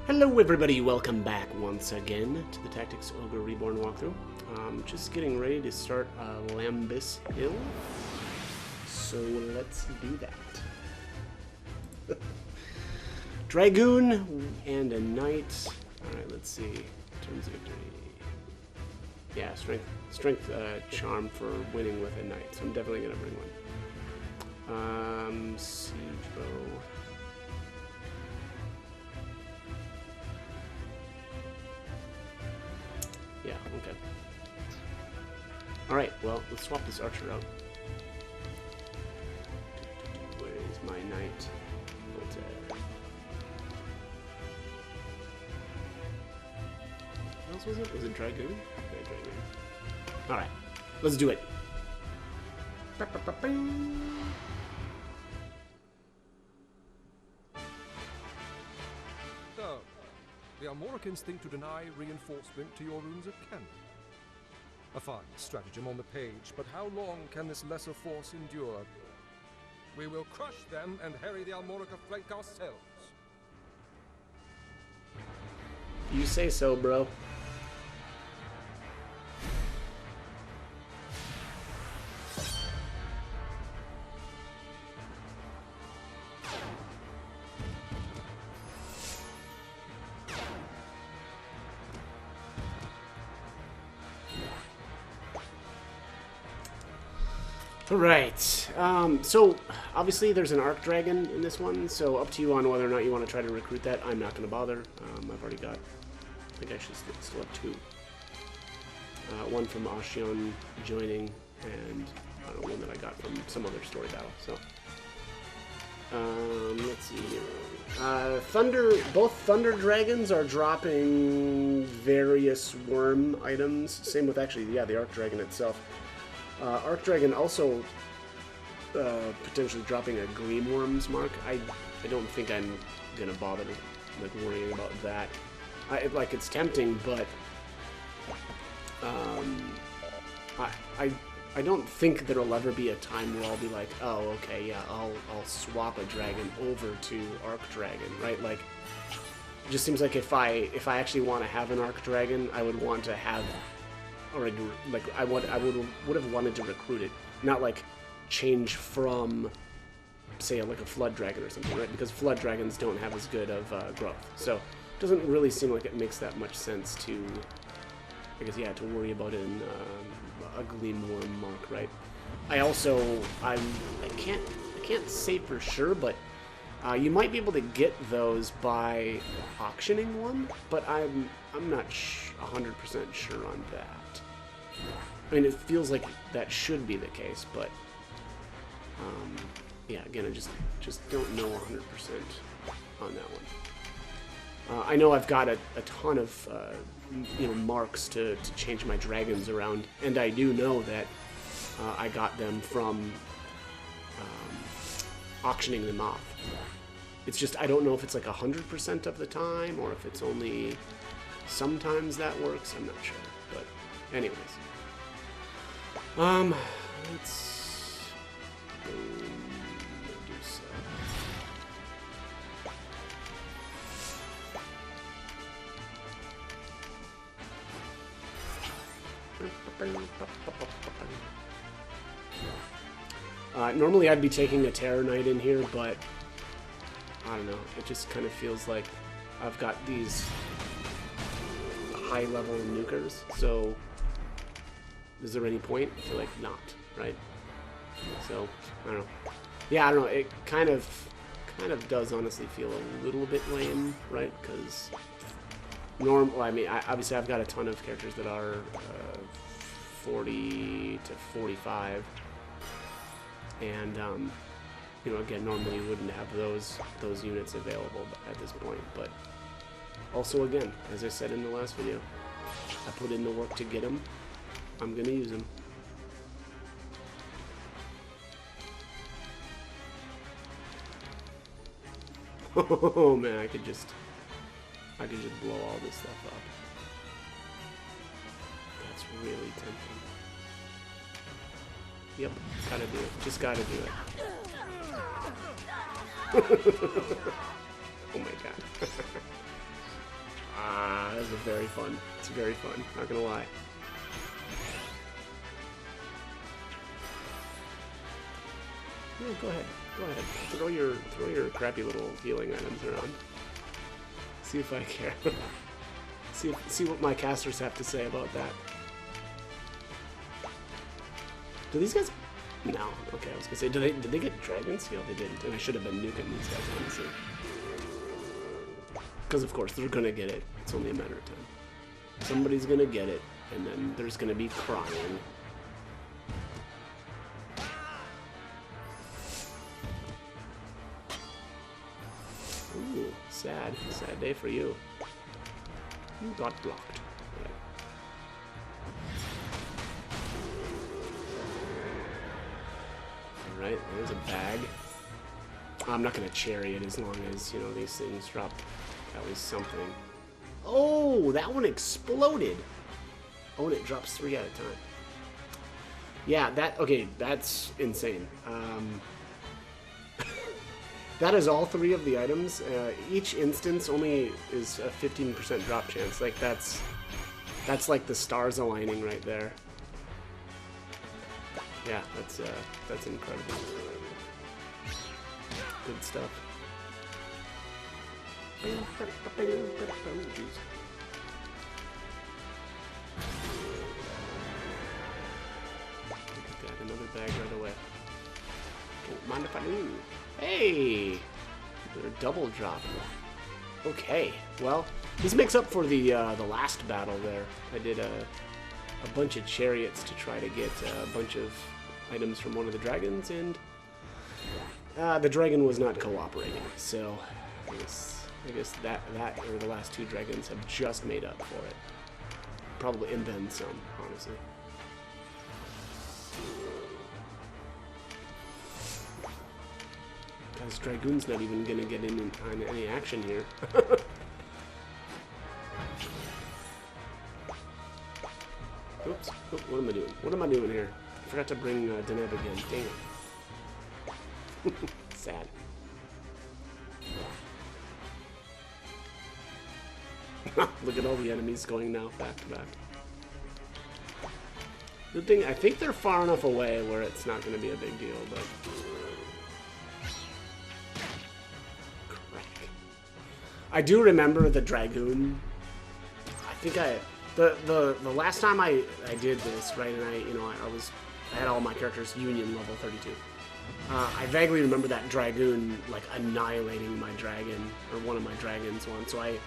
Hello everybody, welcome back once again to the Tactics Ogre Reborn walkthrough. Just getting ready to start Lambiss Hill, so let's do that. Dragoon and a knight. Alright, let's see. Turns victory. Yeah, strength charm for winning with a knight, so I'm definitely going to bring one. Siege bow. Yeah, okay. Alright, well, let's swap this archer out. Where is my knight? What else was it? Was it Dragoon? Yeah, Dragoon. Alright, let's do it. So, the Armoricans think to deny reinforcement to your runes of cannon. A fine stratagem on the page, but how long can this lesser force endure? We will crush them and harry the Armorica flank ourselves. You say so, bro. Alright, so obviously there's an Arc Dragon in this one, so up to you on whether or not you want to try to recruit that. I'm not going to bother. I've already got, I think I should still have two. One from Ashion joining, and I don't know, one that I got from some other story battle, so. Let's see here. Both Thunder Dragons are dropping various worm items. Same with actually, yeah, the Arc Dragon itself. Arc Dragon also potentially dropping a Gleamworm's mark. I don't think I'm gonna bother like worrying about that. It's tempting, but I don't think there'll ever be a time where I'll be like, oh, okay, yeah, I'll swap a dragon over to Arc Dragon, right? Like, it just seems like if I actually want to have an Arc Dragon, I would want to have. Or like I would have wanted to recruit it, not like change from, say, like a Flood Dragon or something, right? Because Flood Dragons don't have as good of growth, so it doesn't really seem like it makes that much sense to, I guess, yeah, to worry about it in a Gleamworm mark, right? I can't say for sure, but you might be able to get those by auctioning one, but I'm not 100% sure on that. I mean, it feels like that should be the case, but yeah, again, I just don't know 100% on that one. I know I've got a ton of marks to change my dragons around, and I do know that I got them from auctioning them off. It's just I don't know if it's like 100% of the time or if it's only sometimes that works. I'm not sure, but anyways. Let's go do so. Normally I'd be taking a Terror Knight in here, but I don't know, it just kind of feels like I've got these high-level nukers, so is there any point? I feel like not, right? So, I don't know. Yeah, I don't know, it kind of does honestly feel a little bit lame, right? Because obviously I've got a ton of characters that are 40 to 45, and again, normally you wouldn't have those units available at this point, but also, again, as I said in the last video, I put in the work to get them. I'm gonna use them. Oh man, I could just blow all this stuff up. That's really tempting. Yep, gotta do it. Just gotta do it. Oh my god. very fun. It's very fun. Not gonna lie. Yeah, go ahead. Go ahead. Throw your crappy little healing items around. See if I care. see what my casters have to say about that. Do these guys? No. Okay, I was gonna say, did they get dragons? Yeah, they didn't, and I should have been nuking these guys, honestly. Because of course they're gonna get it. It's only a matter of time. Somebody's gonna get it, and then there's gonna be crying. Ooh, sad day for you. You got blocked. Alright, there's a bag. I'm not gonna cherry it as long as, you know, these things drop at least something. Oh, that one exploded! Oh, and it drops 3 at a time. Yeah, okay, that's insane. That is all 3 of the items. Each instance only is a 15% drop chance. Like, that's like the stars aligning right there. Yeah, that's incredible. Good stuff. Got another bag right away. Don't mind if I do. Hey! They're double drop. Okay, well, this makes up for the last battle there. I did a bunch of chariots to try to get a bunch of items from one of the dragons, and the dragon was not cooperating. So I guess that or the last 2 dragons have just made up for it. Probably, and then some, honestly. Guys, Dragoon's not even gonna get in on any action here. Oops. Oh, what am I doing? What am I doing here? I forgot to bring Deneb again. Damn. Sad. Look at all the enemies going now, back to back. Good thing, I think they're far enough away where it's not going to be a big deal, but... Crack. I do remember the Dragoon. I think the last time I did this, right, and I had all my characters Union level 32. I vaguely remember that Dragoon, like, annihilating my dragon, or one of my dragons once, so I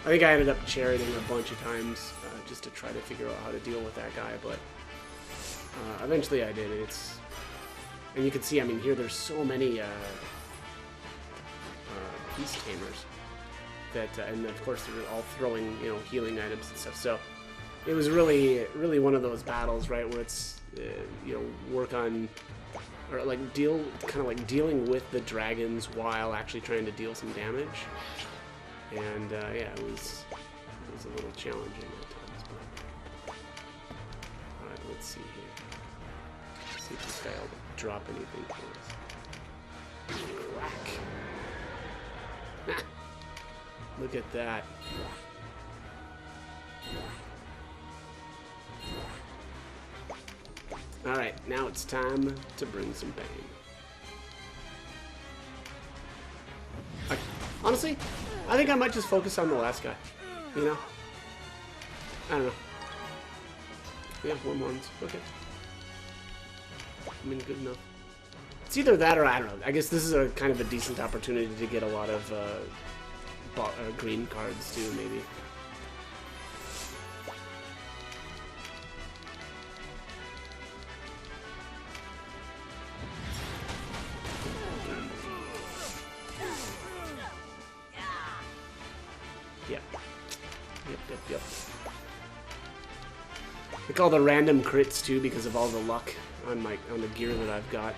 think I ended up charioting a bunch of times just to try to figure out how to deal with that guy, but eventually I did. And you can see, I mean, here there's so many beast tamers that, and of course they're all throwing, you know, healing items and stuff. So it was really one of those battles, right, where it's you know, work on, or like dealing with the dragons while actually trying to deal some damage. And yeah, it was a little challenging at times. But all right, let's see here. Let's see if this guy will drop anything for us. Crack! Look at that. All right, now it's time to bring some pain. Honestly, I think I might just focus on the last guy. You know? I don't know. Yeah, warm horns. Okay. I mean, good enough. It's either that or I don't know. I guess this is a kind of a decent opportunity to get a lot of green cards too, maybe. Yep. Like all the random crits too, because of all the luck on the gear that I've got.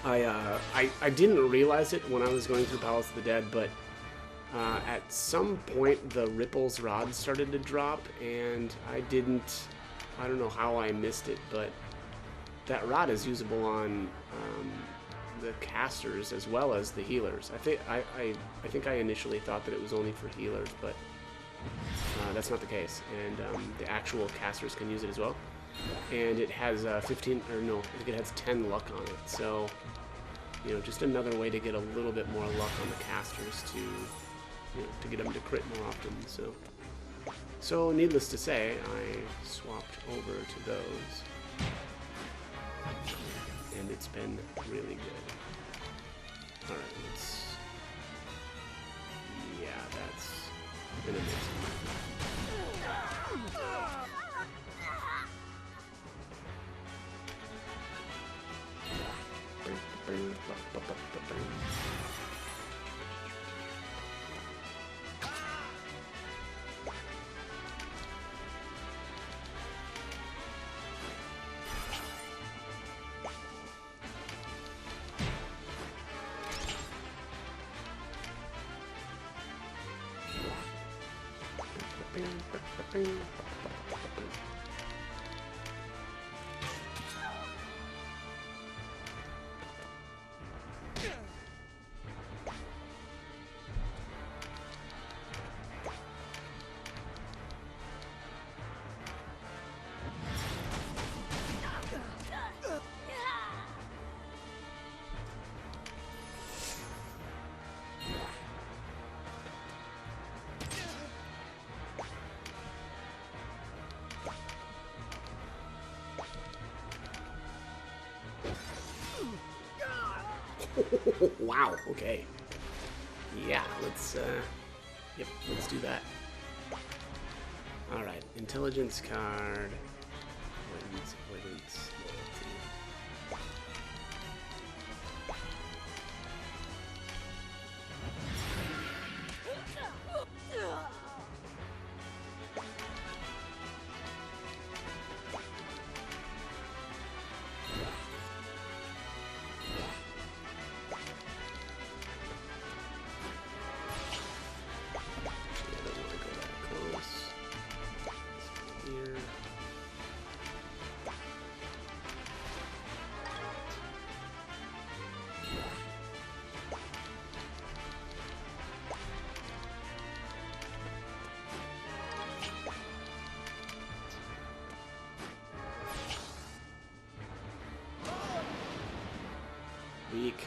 I didn't realize it when I was going through Palace of the Dead, but at some point the Ripple's rod started to drop, and I don't know how I missed it, but that rod is usable on the casters as well as the healers. I think I initially thought that it was only for healers, but That's not the case, and the actual casters can use it as well. And it has 15, or no, I think it has 10 luck on it. So, you know, just another way to get a little bit more luck on the casters to, you know, to get them to crit more often. So needless to say, I swapped over to those, and it's been really good. All right, let's. Yeah, that's been amazing. Wow, okay. Yeah, let's do that. Alright, intelligence card. Avoidance, loyalty. Weak.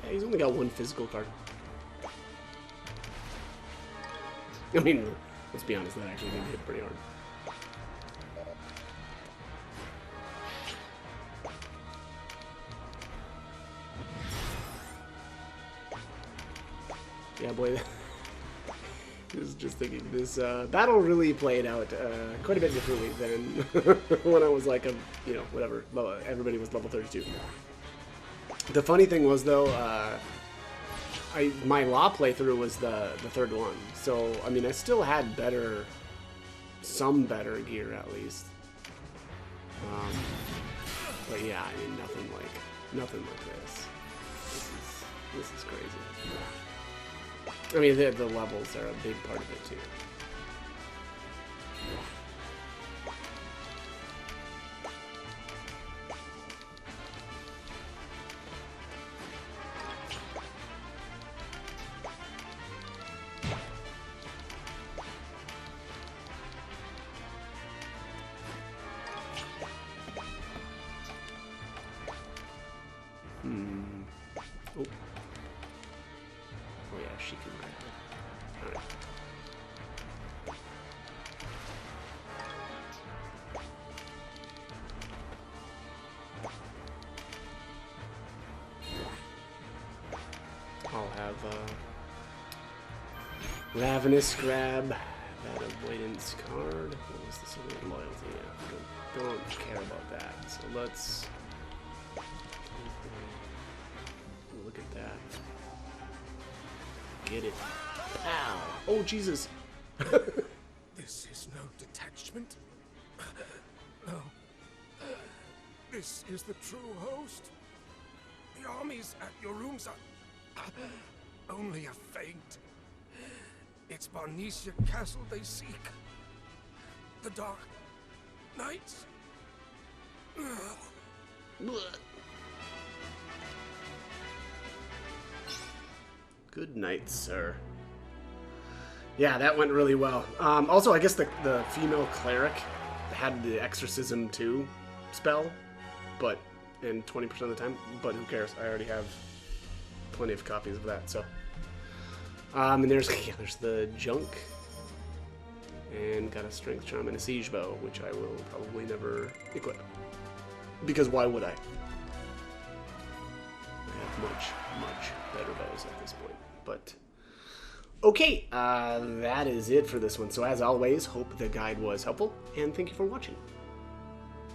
Yeah, he's only got one physical card. I mean, let's be honest, that actually did hit pretty hard. Yeah, boy. Just thinking, this battle really played out quite a bit differently than when I was like, you know, whatever, everybody was level 32. The funny thing was, though, my law playthrough was the third one, so, I mean, I still had some better gear, at least. But yeah, I mean, nothing like this. This is crazy. I mean, the levels are a big part of it, too. Oh. Oh yeah, she can grab it. Alright. I'll have Ravenous grab that avoidance card. What was this one? Loyalty. Yeah, don't care about that. So let's look at that. Get it. Pow! Oh, Jesus! This is no detachment. No. This is the true host. The armies at your rooms are only a feint. It's Barnesia Castle they seek. The Dark Knights. Good night, sir. Yeah, that went really well. Also, I guess the female cleric had the Exorcism 2 spell, but in 20% of the time, but who cares? I already have plenty of copies of that, so. And there's the junk, and got a strength charm and a siege bow, which I will probably never equip, because why would I? I have much better bows at this point, but. Okay, that is it for this one. So as always, hope the guide was helpful, and thank you for watching.